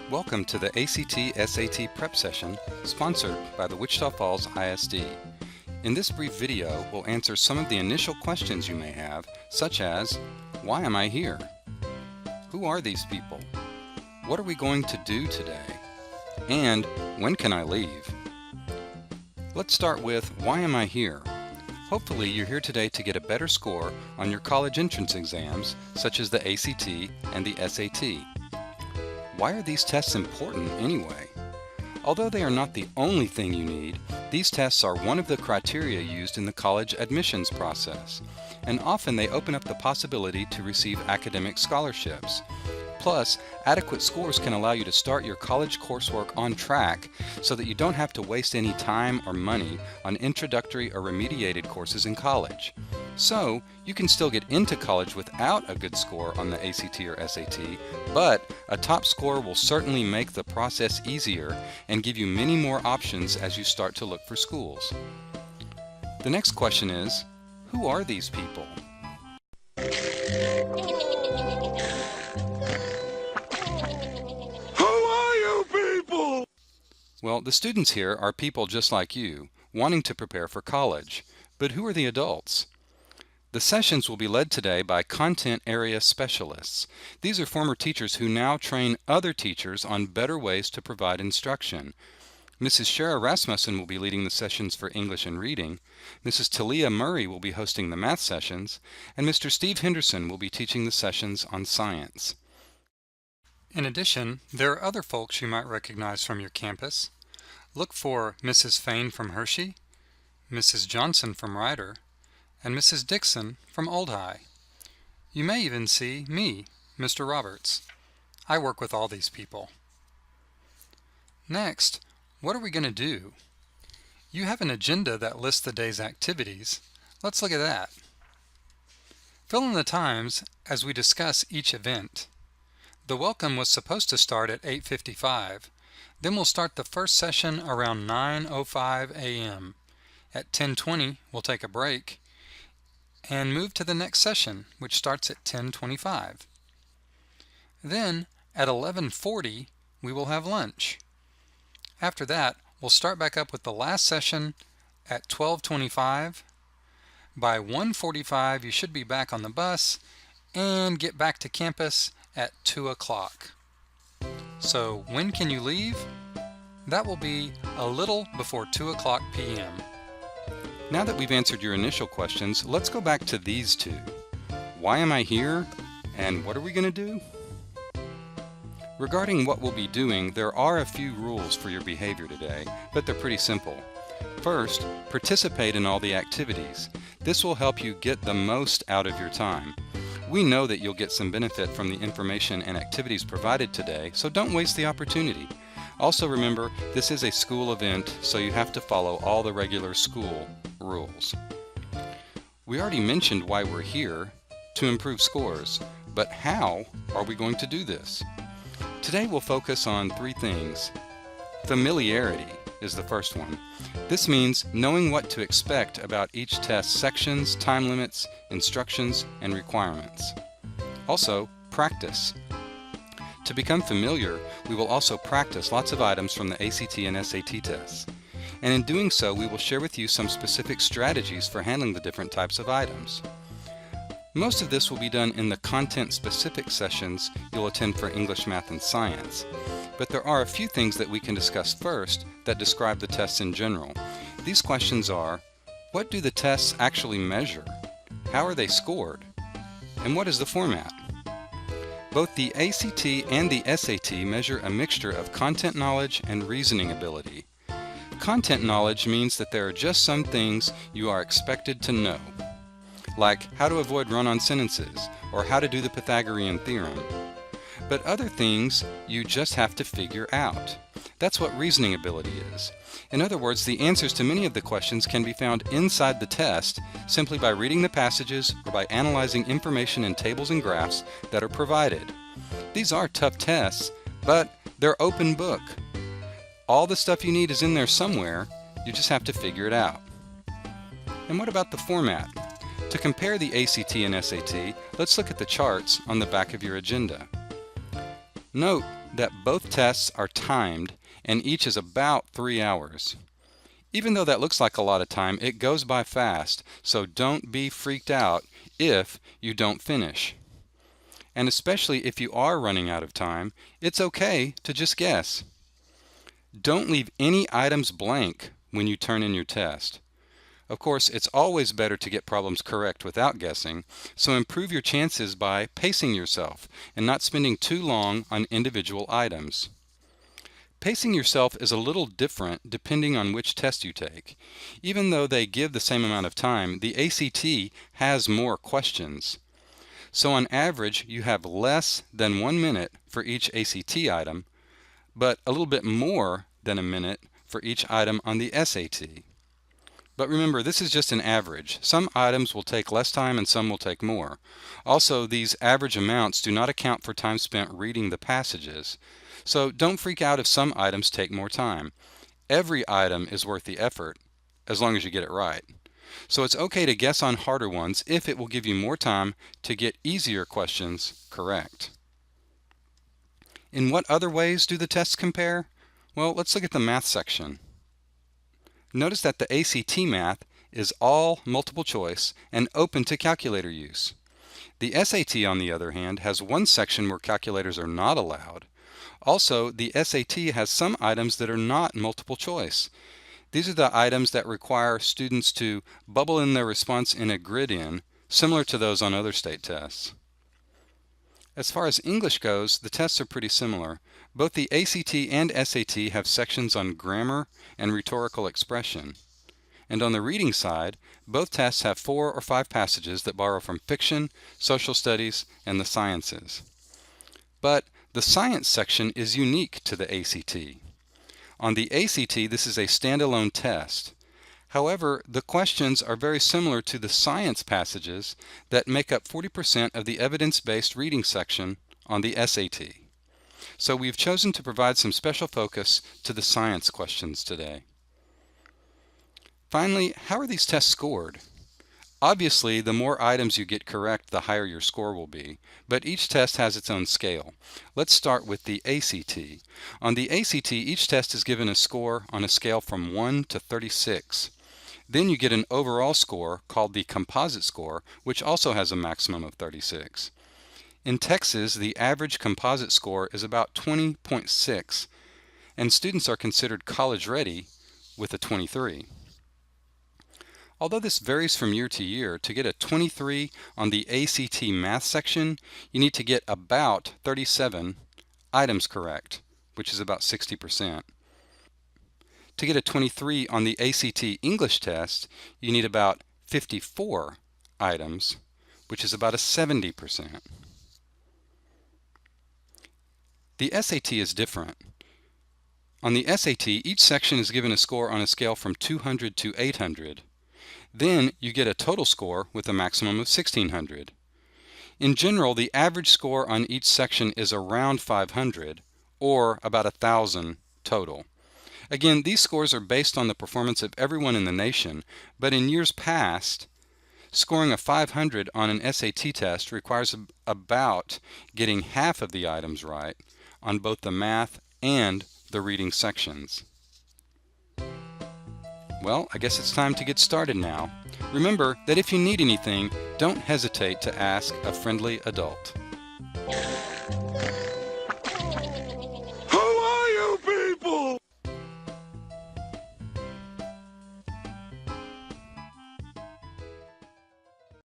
Welcome to the ACT-SAT prep session sponsored by the Wichita Falls ISD. In this brief video, we'll answer some of the initial questions you may have, such as, why am I here? Who are these people? What are we going to do today? And when can I leave? Let's start with, why am I here? Hopefully you're here today to get a better score on your college entrance exams, such as the ACT and the SAT. Why are these tests important anyway? Although they are not the only thing you need, these tests are one of the criteria used in the college admissions process, and often they open up the possibility to receive academic scholarships. Plus, adequate scores can allow you to start your college coursework on track so that you don't have to waste any time or money on introductory or remediated courses in college. So, you can still get into college without a good score on the ACT or SAT, but a top score will certainly make the process easier and give you many more options as you start to look for schools. The next question is, who are these people? Well, the students here are people just like you, wanting to prepare for college. But who are the adults? The sessions will be led today by content area specialists. These are former teachers who now train other teachers on better ways to provide instruction. Mrs. Shara Rasmussen will be leading the sessions for English and Reading, Mrs. Talia Murray will be hosting the math sessions, and Mr. Steve Henderson will be teaching the sessions on science. In addition, there are other folks you might recognize from your campus. Look for Mrs. Fain from Hershey, Mrs. Johnson from Ryder, and Mrs. Dixon from Old High. You may even see me, Mr. Roberts. I work with all these people. Next, what are we going to do? You have an agenda that lists the day's activities. Let's look at that. Fill in the times as we discuss each event. The welcome was supposed to start at 8:55. Then we'll start the first session around 9:05 a.m. At 10:20, we'll take a break and move to the next session, which starts at 10:25. Then, at 11:40, we will have lunch. After that, we'll start back up with the last session at 12:25. By 1:45, you should be back on the bus and get back to campus at 2 o'clock. So when can you leave? That will be a little before 2 o'clock p.m. Now that we've answered your initial questions, let's go back to these two. Why am I here? And what are we going to do? Regarding what we'll be doing, there are a few rules for your behavior today, but they're pretty simple. First, participate in all the activities. This will help you get the most out of your time. We know that you'll get some benefit from the information and activities provided today, so don't waste the opportunity. Also remember, this is a school event, so you have to follow all the regular school rules. We already mentioned why we're here, to improve scores, but how are we going to do this? Today we'll focus on three things. Familiarity is the first one. This means knowing what to expect about each test sections, time limits, instructions, and requirements. Also, practice. To become familiar, we will also practice lots of items from the ACT and SAT tests. And in doing so, we will share with you some specific strategies for handling the different types of items. Most of this will be done in the content-specific sessions you'll attend for English, Math, and Science. But there are a few things that we can discuss first that describe the tests in general. These questions are, what do the tests actually measure? How are they scored? And what is the format? Both the ACT and the SAT measure a mixture of content knowledge and reasoning ability. Content knowledge means that there are just some things you are expected to know, like how to avoid run-on sentences or how to do the Pythagorean theorem. But other things you just have to figure out. That's what reasoning ability is. In other words, the answers to many of the questions can be found inside the test simply by reading the passages or by analyzing information in tables and graphs that are provided. These are tough tests, but they're open book. All the stuff you need is in there somewhere, you just have to figure it out. And what about the format? To compare the ACT and SAT, let's look at the charts on the back of your agenda. Note, that both tests are timed and each is about 3 hours. Even though that looks like a lot of time, it goes by fast, so don't be freaked out if you don't finish. And especially if you are running out of time, it's okay to just guess. Don't leave any items blank when you turn in your test. Of course, it's always better to get problems correct without guessing, so improve your chances by pacing yourself and not spending too long on individual items. Pacing yourself is a little different depending on which test you take. Even though they give the same amount of time, the ACT has more questions. So on average, you have less than 1 minute for each ACT item, but a little bit more than a minute for each item on the SAT. But remember, this is just an average. Some items will take less time and some will take more. Also, these average amounts do not account for time spent reading the passages. So don't freak out if some items take more time. Every item is worth the effort, as long as you get it right. So it's okay to guess on harder ones if it will give you more time to get easier questions correct. In what other ways do the tests compare? Well, let's look at the math section. Notice that the ACT math is all multiple choice and open to calculator use. The SAT, on the other hand, has one section where calculators are not allowed. Also, the SAT has some items that are not multiple choice. These are the items that require students to bubble in their response in a grid-in, similar to those on other state tests. As far as English goes, the tests are pretty similar. Both the ACT and SAT have sections on grammar and rhetorical expression. And on the reading side, both tests have 4 or 5 passages that borrow from fiction, social studies, and the sciences. But the science section is unique to the ACT. On the ACT, this is a standalone test. However, the questions are very similar to the science passages that make up 40% of the evidence-based reading section on the SAT. So we've chosen to provide some special focus to the science questions today. Finally, how are these tests scored? Obviously, the more items you get correct, the higher your score will be, but each test has its own scale. Let's start with the ACT. On the ACT, each test is given a score on a scale from 1 to 36. Then you get an overall score called the composite score, which also has a maximum of 36. In Texas, the average composite score is about 20.6, and students are considered college ready with a 23. Although this varies from year to year, to get a 23 on the ACT math section, you need to get about 37 items correct, which is about 60%. To get a 23 on the ACT English test, you need about 54 items, which is about a 70%. The SAT is different. On the SAT, each section is given a score on a scale from 200 to 800. Then you get a total score with a maximum of 1600. In general, the average score on each section is around 500, or about 1,000 total. Again, these scores are based on the performance of everyone in the nation, but in years past, scoring a 500 on an SAT test requires about getting half of the items right on both the math and the reading sections. Well, I guess it's time to get started now. Remember that if you need anything, don't hesitate to ask a friendly adult.